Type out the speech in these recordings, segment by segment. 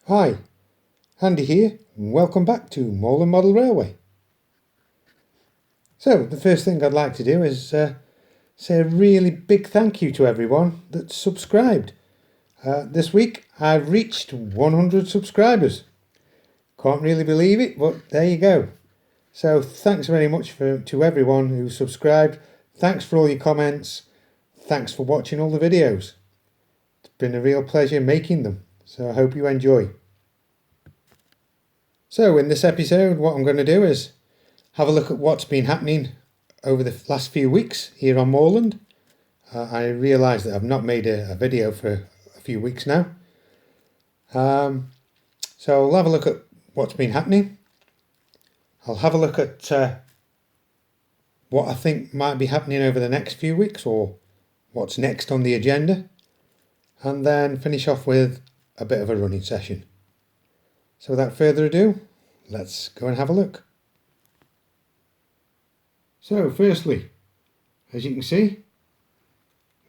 Hi, Andy here, and welcome back to Moorland Model Railway. So, the first thing I'd like to do is say a really big thank you to everyone that's subscribed. This week I've reached 100 subscribers. Can't really believe it, but there you go. So thanks very much to everyone who subscribed. Thanks for all your comments. Thanks for watching all the videos. It's been a real pleasure making them, so I hope you enjoy. So in this episode, what I'm going to do is have a look at what's been happening over the last few weeks here on Moorland. I realise that I've not made a video for a few weeks now. So I'll have a look at what's been happening. I'll have a look at what I think might be happening over the next few weeks, or what's next on the agenda, and then finish off with a bit of a running session. So without further ado, let's go and have a look. So firstly, as you can see,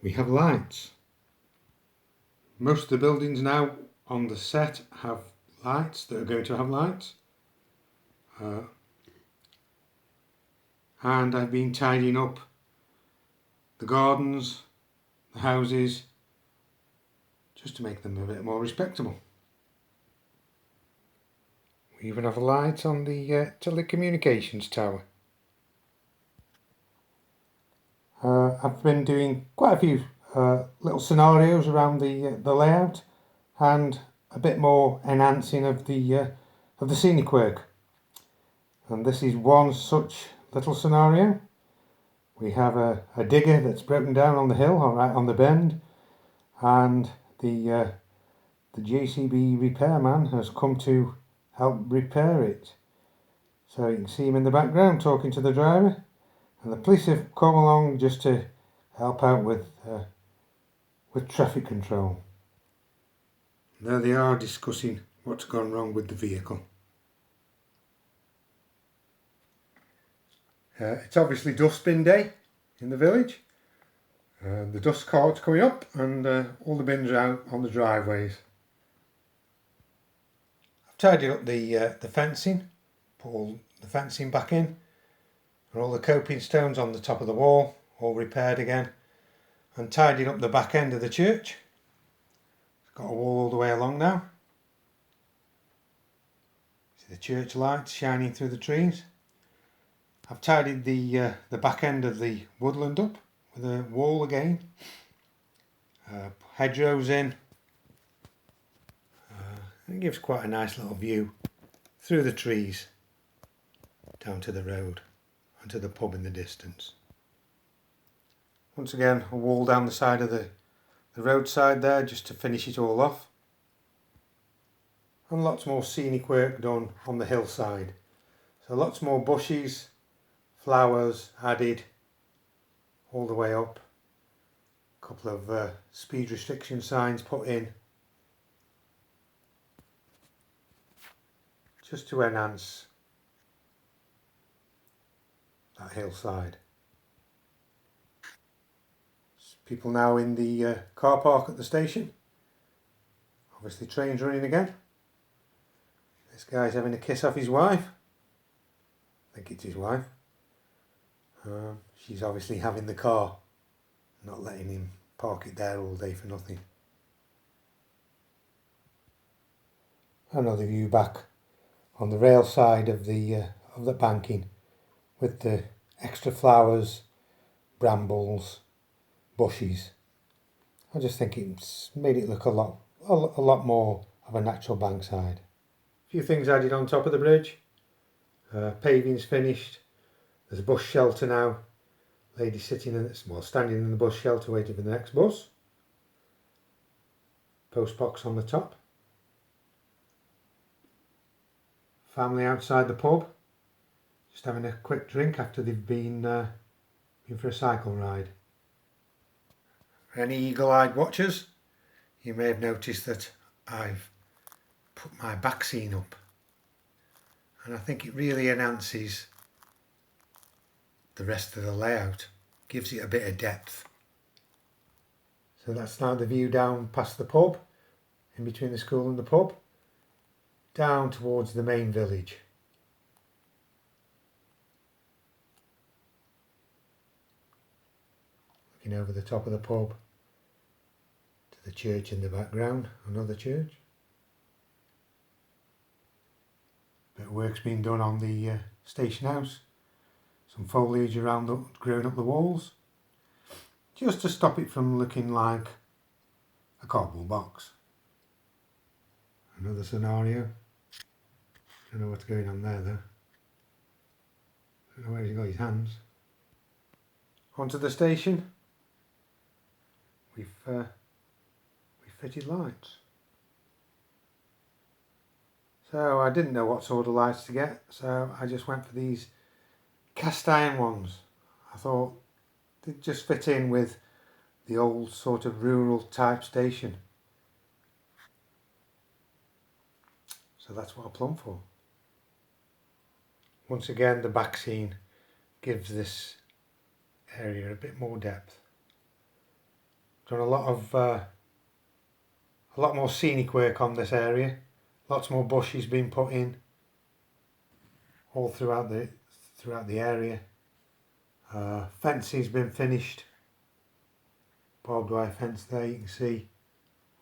we have lights. Most of the buildings now on the set have lights that are going to have lights. And I've been tidying up the gardens, the houses, just to make them a bit more respectable. We even have a light on the telecommunications tower. I've been doing quite a few little scenarios around the layout, and a bit more enhancing of the scenic work. And this is one such little scenario. We have a digger that's broken down on the hill, right on the bend, and the JCB repairman has come to help repair it. So you can see him in the background talking to the driver, and the police have come along just to help out with traffic control. There they are discussing what's gone wrong with the vehicle. It's obviously dustbin day in the village. The dust cart's coming up, and all the bins are out on the driveways. I've tidied up the fencing, put all the fencing back in, and all the coping stones on the top of the wall, all repaired again, and tidied up the back end of the church. It's got a wall all the way along now. See the church lights shining through the trees. I've tidied the back end of the woodland up with a wall again. Hedgerows in. It gives quite a nice little view through the trees down to the road and to the pub in the distance. Once again, a wall down the side of the roadside there just to finish it all off. And lots more scenic work done on the hillside. So lots more bushes, flowers added all the way up. A couple of speed restriction signs put in, just to enhance that hillside. People now in the car park at the station. Obviously trains running again. This guy's having a kiss off his wife. I think it's his wife. She's obviously having the car, not letting him park it there all day for nothing. Another view back on the rail side of the banking, with the extra flowers, brambles, bushes. I just think it's made it look a lot more of a natural bankside. A few things added on top of the bridge. Paving's finished. There's a bus shelter now. Lady sitting standing in the bus shelter waiting for the next bus. Post box on the top. Family outside the pub, just having a quick drink after they've been for a cycle ride. Any eagle-eyed watchers, you may have noticed that I've put my back scene up, and I think it really enhances the rest of the layout, gives it a bit of depth. So that's now the view down past the pub, in between the school and the pub. down towards the main village. Looking over the top of the pub to the church in the background, another church. Bit of work's been done on the station house. Some foliage growing up the walls, just to stop it from looking like a cardboard box. Another scenario. Don't know what's going on there though. Don't know where he's got his hands. Onto the station. We've fitted lights. So I didn't know what sort of lights to get, so I just went for these cast iron ones. I thought they'd just fit in with the old sort of rural type station. So that's what I plumbed for. Once again, the back scene gives this area a bit more depth. Done a lot more scenic work on this area. Lots more bushes been put in all throughout the area. Fencing's been finished. Barbed wire fence there, you can see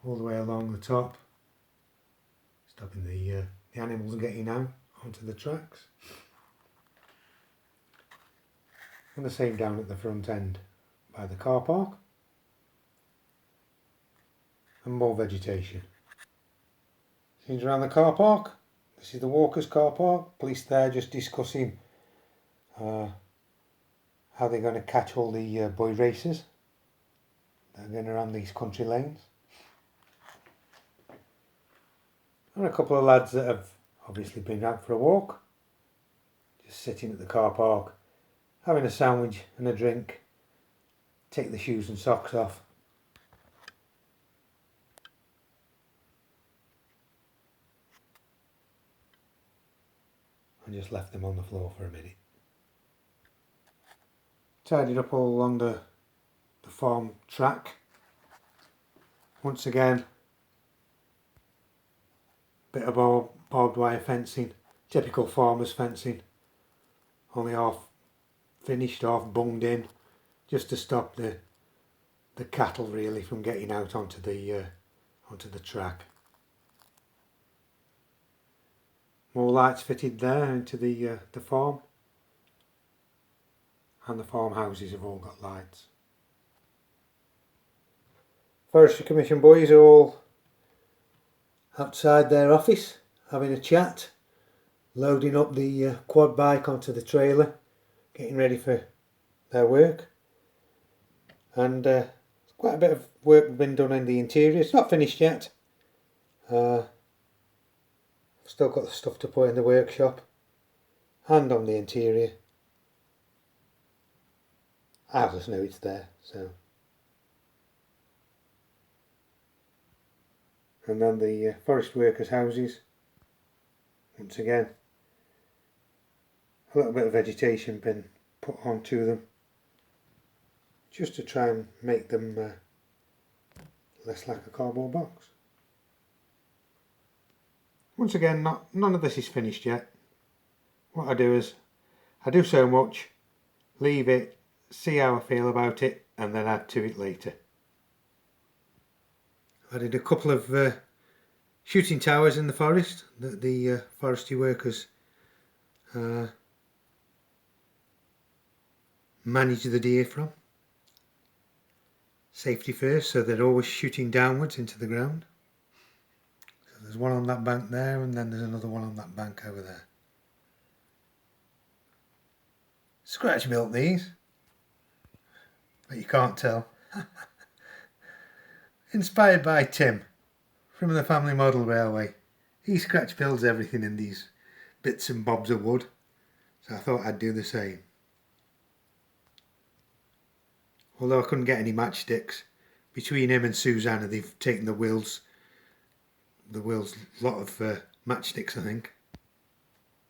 all the way along the top, stopping the animals getting out onto the tracks. And the same down at the front end by the car park. And more vegetation. Scenes around the car park. This is the walkers' car park. Police there just discussing how they're going to catch all the boy racers that are going around these country lanes. And a couple of lads that have obviously been out for a walk. Just sitting at the car park, having a sandwich and a drink. Take the shoes and socks off. And just left them on the floor for a minute. Tidied up all along the farm track. Once again, bit of barbed wire fencing, typical farmers fencing, only half finished, half bunged in, just to stop the cattle really from getting out onto the track. More lights fitted there into the farm, and the farmhouses have all got lights. Forestry Commission boys are all outside their office having a chat, loading up the quad bike onto the trailer, getting ready for their work. And quite a bit of work been done in the interior. It's not finished yet. Still got the stuff to put in the workshop and on the interior. I just know it's there, so. And then the forest workers' houses. Once again, a little bit of vegetation been put onto them, just to try and make them less like a cardboard box. Once again, none of this is finished yet. What I do is, I do so much, leave it, see how I feel about it, and then add to it later. I did a couple of shooting towers in the forest that the forestry workers manage the deer from. Safety first, so they're always shooting downwards into the ground. So there's one on that bank there, and then there's another one on that bank over there. Scratch built these, but you can't tell. Inspired by Tim from the Family Model Railway. He scratch builds everything in these bits and bobs of wood, so I thought I'd do the same. Although I couldn't get any matchsticks, between him and Susanna they've taken the Will's lot of matchsticks, I think.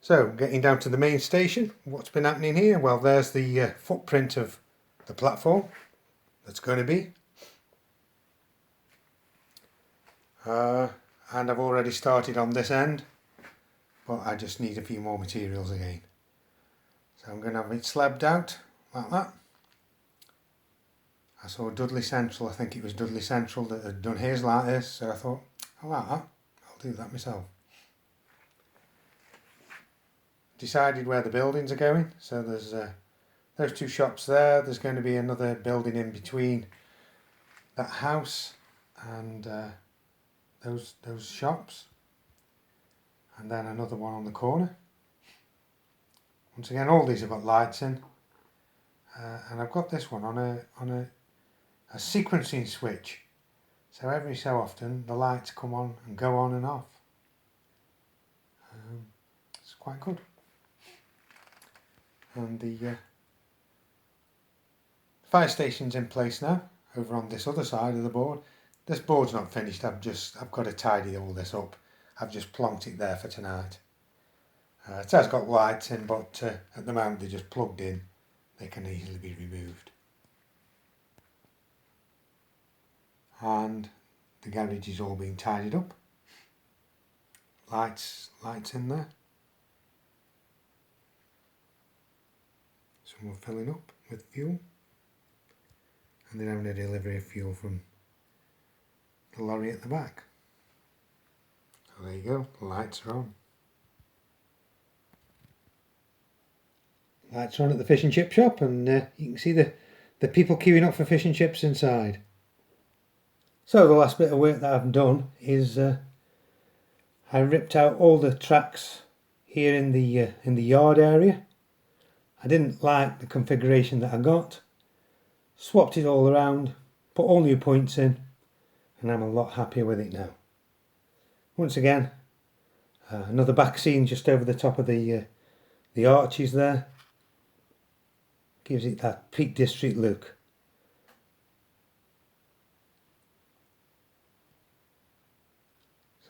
So getting down to the main station, what's been happening here? Well, there's the footprint of the platform that's going to be. And I've already started on this end but I just need a few more materials again. So I'm going to have it slabbed out like that. I saw Dudley Central, I think it was Dudley Central that had done his like this, so I thought, I like that, I'll do that myself. Decided where the buildings are going, so there's those two shops there, there's going to be another building in between that house and those shops, and then another one on the corner. Once again, all these have got lights in, and I've got this one on a sequencing switch, so every so often the lights come on and go on and off. It's quite good. And the fire station's in place now, over on this other side of the board. This board's not finished, I've got to tidy all this up. I've just plonked it there for tonight. It has got lights in, but at the moment they're just plugged in. They can easily be removed. And the garage is all being tidied up. Lights in there. Some are filling up with fuel. And they're having a delivery of fuel from the lorry at the back. So there you go, the lights are on. Lights are on at the fish and chip shop, and you can see the people queuing up for fish and chips inside. So the last bit of work that I've done is I ripped out all the tracks here in the yard area. I didn't like the configuration that I got. Swapped it all around, put all new points in, and I'm a lot happier with it now. Once again, another back scene just over the top of the arches there. Gives it that Peak District look.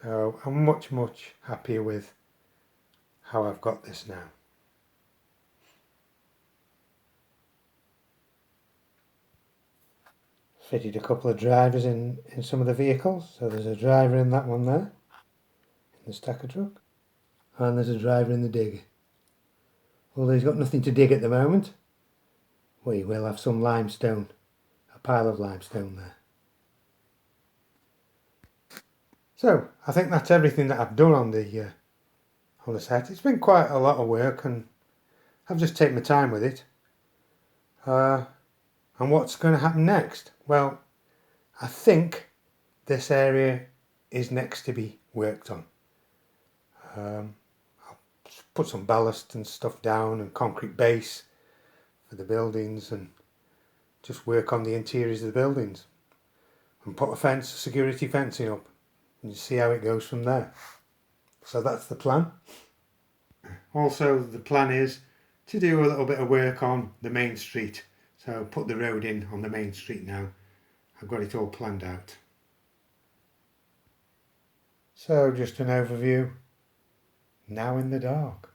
So I'm much happier with how I've got this now. Fitted a couple of drivers in some of the vehicles. So there's a driver in that one there, in the stacker truck. And there's a driver in the digger. Although he's got nothing to dig at the moment. We will have some limestone, a pile of limestone there. So I think that's everything that I've done on the set. It's been quite a lot of work, and I've just taken my time with it. And what's going to happen next? Well, I think this area is next to be worked on. I'll put some ballast and stuff down and concrete base for the buildings, and just work on the interiors of the buildings and put a security fencing up, and see how it goes from there. So that's the plan. Also, the plan is to do a little bit of work on the main street. So put the road in on the main street now. I've got it all planned out. So just an overview. Now in the dark.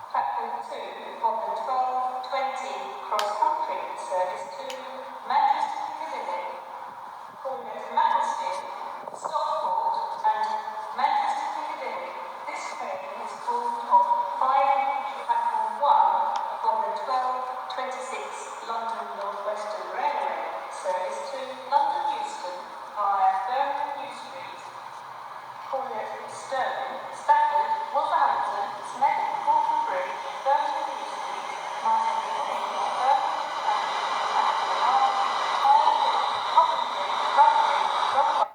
Platform 2 of the 12:20 cross-country service to Manchester Piccadilly, calling at Macclesfield, Stockport and Manchester Piccadilly. This train is called on 5 platform 1 of the 12:26 London North Western Railway service to London Euston via Birmingham New Street, calling at Stirling, Stafford, Wolverhampton, Smith, Waltham Bridge, Birmingham New Street, Martin Green, Birmingham, Coventry, Rugby, Rugby,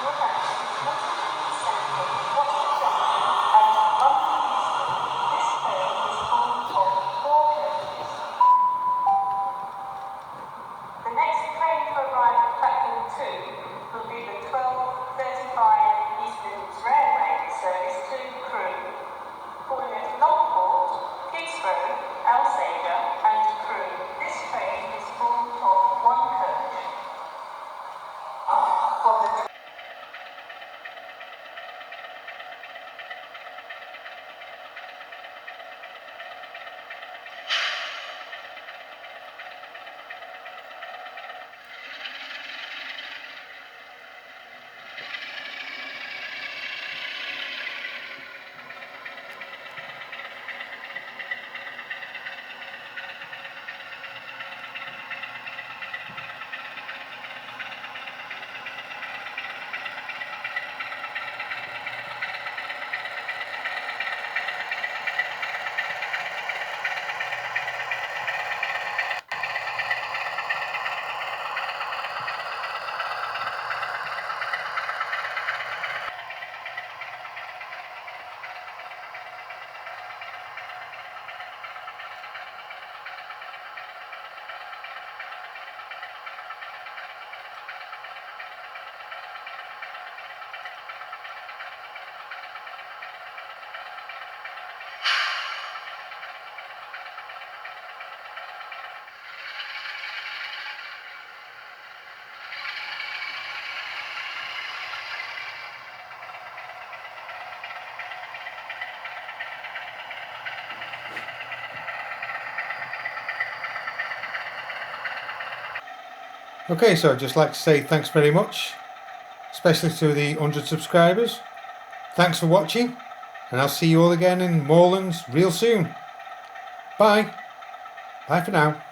Northampton, Milton Central, Watford Junction, and London Euston. This train is called on 4 coaches. The next train to arrive at platform 2 will be the 12:35 East Midlands Railway service to Crewe, calling at Longport, Heathrow, Alsager and Crewe. This train is formed of 1 coach. From the Okay, so I'd just like to say thanks very much, especially to the 100 subscribers. Thanks for watching, and I'll see you all again in Moorlands real soon. Bye. Bye for now.